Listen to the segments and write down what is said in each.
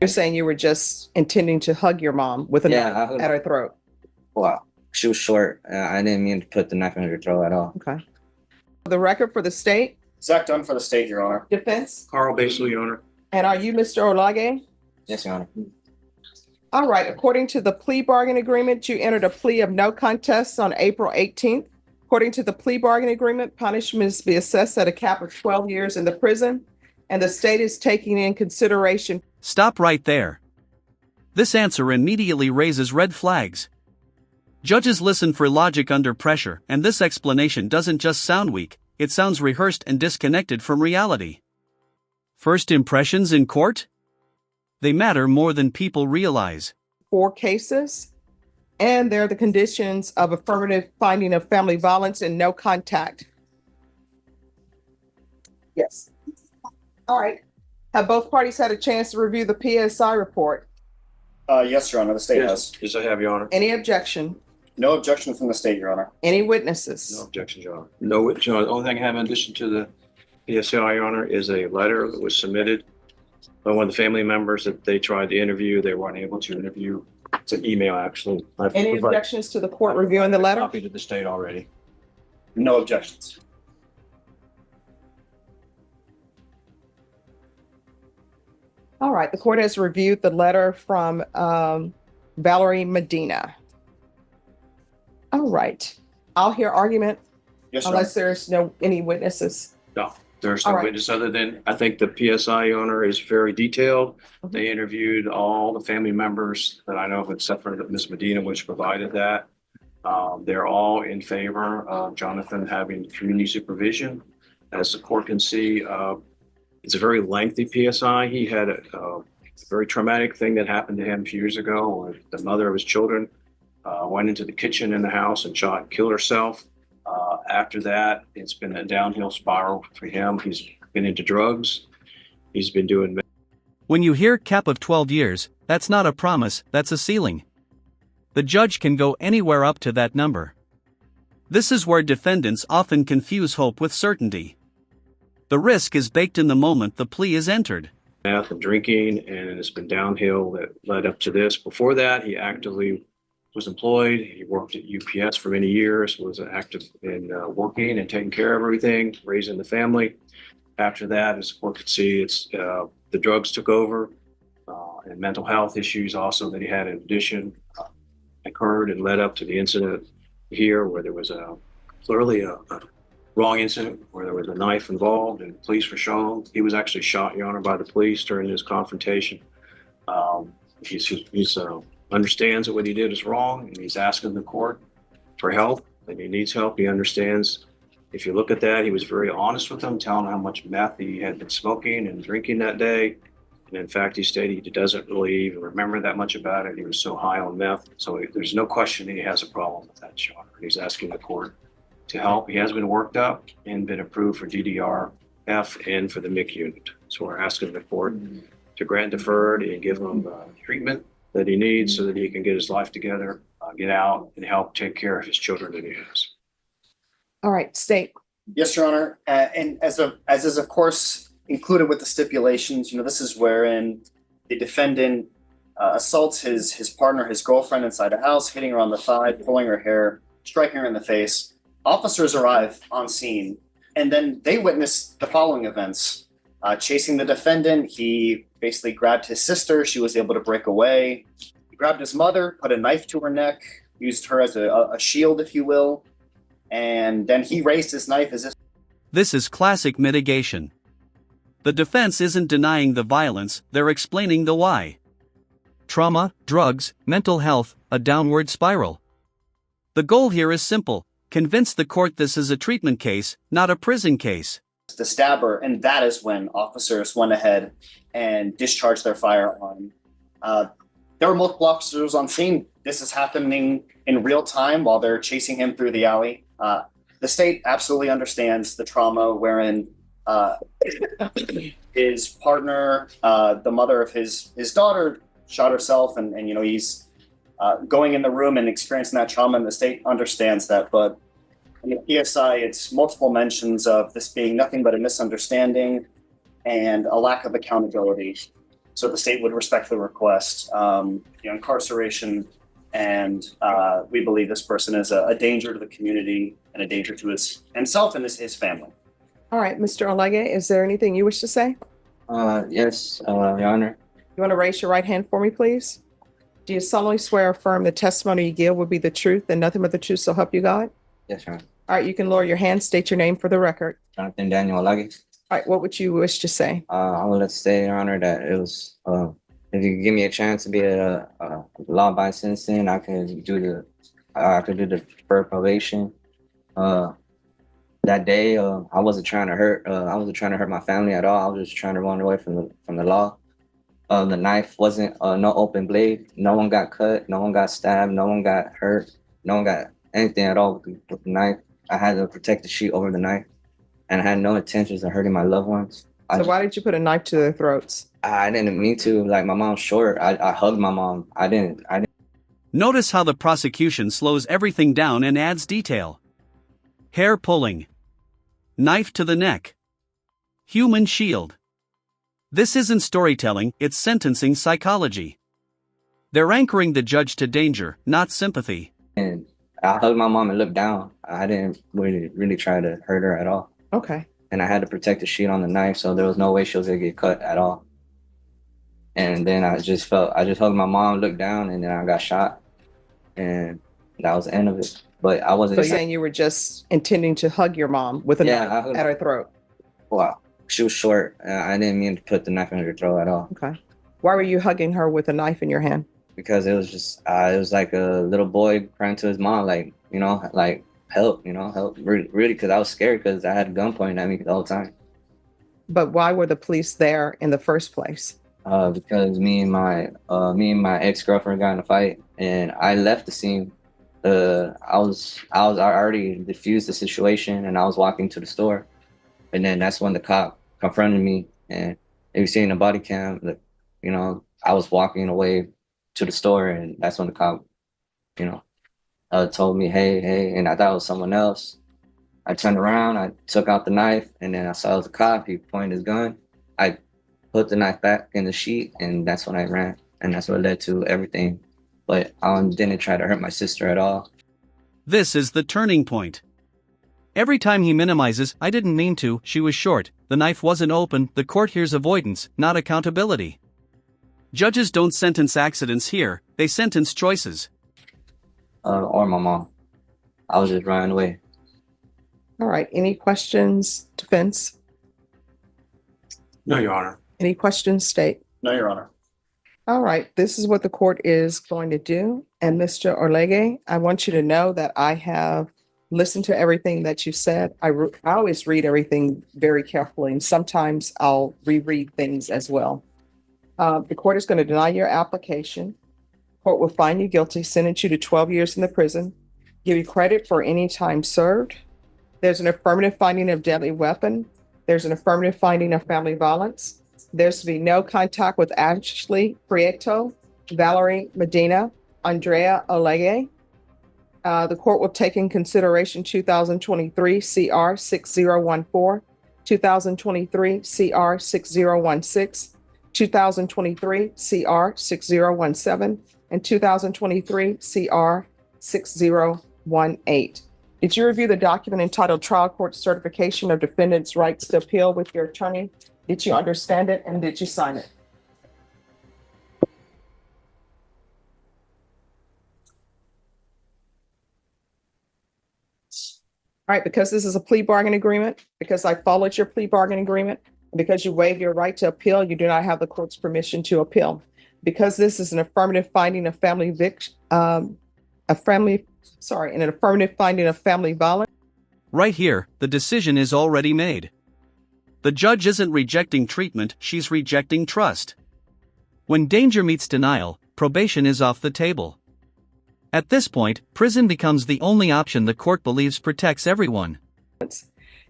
You're saying you were just intending to hug your mom with a Yeah, knife at her throat. well, she was short. I didn't mean to put the knife in her throat at all. Okay. The record for the state, Zach Dunn for the state, Your Honor. defense, Carl Basil, Your Honor. and are you Mr. Olage? Yes, Your Honor. All right, according to the plea bargain agreement, you entered a plea of no contest on April 18th. According to the plea bargain agreement, punishment is to be assessed at a cap of 12 years in the prison, and the state is taking in consideration. Stop right there. This answer immediately raises red flags. Judges listen for logic under pressure, and this explanation doesn't just sound weak, it sounds rehearsed and disconnected from reality. First impressions in court? They matter more than people realize. 4 cases, and they're the conditions of affirmative finding of family violence and no contact. Yes. All right. Have both parties had a chance to review the PSI report? Yes, Your Honor, the state has. Yes, I have, Your Honor. Any objection? No objection from the state, Your Honor. Any witnesses? No objections, Your Honor. No, Your Honor. The only thing I have in addition to the PSI, Your Honor, is a letter that was submitted by one of the family members that they tried to interview. They weren't able to interview. It's an email, actually. I've Any provided objections to the court reviewing the a letter? copy to the state already. No objections. All right, the court has reviewed the letter from Valerie Medina. All right, I'll hear argument Yes, Your Honor. unless there's any witnesses. No, there's All no right. witness other than, I think the PSI, Your Honor, is very detailed. Mhm. They interviewed all the family members that I know of, except for Ms. Medina, which provided that. They're all in favor of Jonathan having community supervision. As the court can see, it's a very lengthy PSI. He had a very traumatic thing that happened to him a few years ago, where the mother of his children went into the kitchen in the house and shot and killed herself. After that, it's been a downhill spiral for him. He's been into drugs. He's been doing. When you hear cap of 12 years, that's not a promise, that's a ceiling. The judge can go anywhere up to that number. This is where defendants often confuse hope with certainty. The risk is baked in the moment the plea is entered. Meth and drinking, and it's been downhill that led up to this. Before that, he actively was employed. He worked at UPS for many years, was active in working and taking care of everything, raising the family. After that, as the court could see, it's the drugs took over, and mental health issues also that he had in addition occurred and led up to the incident here, where there was clearly a wrong incident where there was a knife involved and police were shown. He was actually shot, Your Honor, by the police during his confrontation. He's understands that what he did is wrong, and he's asking the court for help, and he needs help. He understands. If you look at that, he was very honest with them, telling how much meth he had been smoking and drinking that day. And in fact, he stated he doesn't really even remember that much about it. He was so high on meth. So there's no question he has a problem with that, Your Honor. He's asking the court to help. He has been worked up and been approved for DDR-F and for the MIC unit. So we're asking the court to grant deferred and give him treatment that he needs so that he can get his life together, get out, and help take care of his children that he has. All right, state. Yes, Your Honor. And as is, of course, included with the stipulations, this is wherein the defendant assaults his partner, his girlfriend, inside a house, hitting her on the thigh, pulling her hair, striking her in the face. Officers arrive on scene, and then they witness the following events. Chasing the defendant, he basically grabbed his sister. She was able to break away. He grabbed his mother, put a knife to her neck, used her as a shield, if you will. And then he raised his knife as if. This is classic mitigation. The defense isn't denying the violence, they're explaining the why. Trauma, drugs, mental health, a downward spiral. The goal here is simple: convince the court this is a treatment case, not a prison case. The stabber, and that is when officers went ahead and discharged their firearm. There were multiple officers on scene. This is happening in real time while they're chasing him through the alley. The state absolutely understands the trauma wherein his partner, the mother of his daughter, shot herself, and he's going in the room and experiencing that trauma, and the state understands that. But in the PSI, it's multiple mentions of this being nothing but a misunderstanding and a lack of accountability. So the state would respectfully request, incarceration, and we believe this person is a danger to the community and a danger to himself and his family. All right, Mr. Orle, is there anything you wish to say? Yes, Your Honor. You want to raise your right hand for me, please? Do you solemnly swear or affirm the testimony you give will be the truth and nothing but the truth, so help you God? Yes, Your Honor. All right, you can lower your hand, state your name for the record. Jonathan Daniel Orle. All right, what would you wish to say? I would like to say, Your Honor, that it was, if you give me a chance to be a law-abiding citizen, I could do the deferred probation. That day, I wasn't trying to hurt my family at all. I was just trying to run away from the law. The knife wasn't no open blade. No one got cut. No one got stabbed. No one got hurt. No one got anything at all with the knife. I had to protect the sheet over the knife, and I had no intentions of hurting my loved ones. So why did you put a knife to their throats? I didn't mean to. Like, my mom's short. I hugged my mom. I didn't. Notice how the prosecution slows everything down and adds detail. Hair pulling. Knife to the neck. Human shield. This isn't storytelling, it's sentencing psychology. They're anchoring the judge to danger, not sympathy. And I hugged my mom and looked down. I didn't really try to hurt her at all. Okay. And I had to protect the sheet on the knife, so there was no way she was gonna get cut at all. And then I just hugged my mom, looked down, and then I got shot. And that was the end of it. But I wasn't. So you're saying you were just intending to hug your mom with a knife at her throat? Wow. She was short. I didn't mean to put the knife in her throat at all. Okay. Why were you hugging her with a knife in your hand? Because it was just, it was like a little boy crying to his mom, like, like, help, help. Really, because I was scared because I had a gun pointing at me the whole time. But why were the police there in the first place? Because me and my ex-girlfriend got in a fight, and I left the scene. I already diffused the situation, and I was walking to the store, and then that's when the cop confronted me. And if you see in the body cam, I was walking away to the store, and that's when the cop, told me, hey, and I thought it was someone else. I turned around, I took out the knife, and then I saw it was a cop. He pointed his gun. I put the knife back in the sheet, and that's when I ran, and that's what led to everything. But I didn't try to hurt my sister at all. This is the turning point. Every time he minimizes, I didn't mean to, she was short, the knife wasn't open, the court hears avoidance, not accountability. Judges don't sentence accidents here, they sentence choices. Or my mom. I was just running away. All right. Any questions, defense? No, Your Honor. Any questions, state? No, Your Honor. All right. This is what the court is going to do. And Mr. Orle, I want you to know that I have listened to everything that you said. I always read everything very carefully, and sometimes I'll reread things as well. The court is going to deny your application. Court will find you guilty, sentence you to 12 years in the prison, give you credit for any time served. There's an affirmative finding of deadly weapon. There's an affirmative finding of family violence. There's to be no contact with Ashley Prieto, Valerie Medina, Andrea Orle. The court will take in consideration 2023 CR 6014, 2023 CR 6016, 2023 CR 6017, and 2023 CR 6018. Did you review the document entitled Trial Court Certification of Defendant's Rights to Appeal with your attorney? Did you understand it, and did you sign it? All right, because this is a plea bargain agreement, because I followed your plea bargain agreement, because you waived your right to appeal, you do not have the court's permission to appeal. Because this is an affirmative finding of an affirmative finding of family violence. Right here, the decision is already made. The judge isn't rejecting treatment, she's rejecting trust. When danger meets denial, probation is off the table. At this point, prison becomes the only option the court believes protects everyone.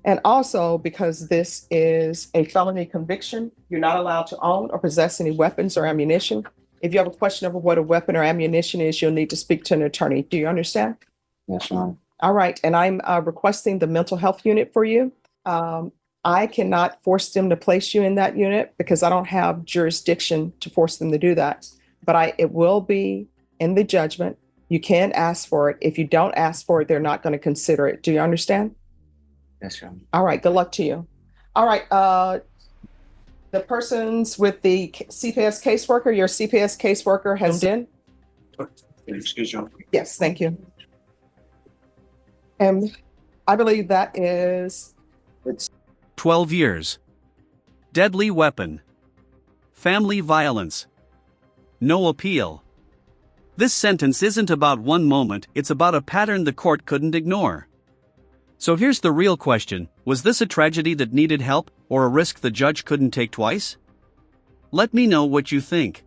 And also, because this is a felony conviction, you're not allowed to own or possess any weapons or ammunition. If you have a question of what a weapon or ammunition is, you'll need to speak to an attorney. Do you understand? Yes, ma'am. All right. And I'm requesting the mental health unit for you. I'm I cannot force them to place you in that unit because I don't have jurisdiction to force them to do that. But it will be in the judgment. You can ask for it. If you don't ask for it, they're not going to consider it. Do you understand? Yes, Your Honor. All right. Good luck to you. All right. The persons with the CPS caseworker, your CPS caseworker has in. Excuse me. Yes, thank you. And I believe that is 12 years. Deadly weapon. Family violence. No appeal. This sentence isn't about one moment, it's about a pattern the court couldn't ignore. So here's the real question, was this a tragedy that needed help, or a risk the judge couldn't take twice? Let me know what you think.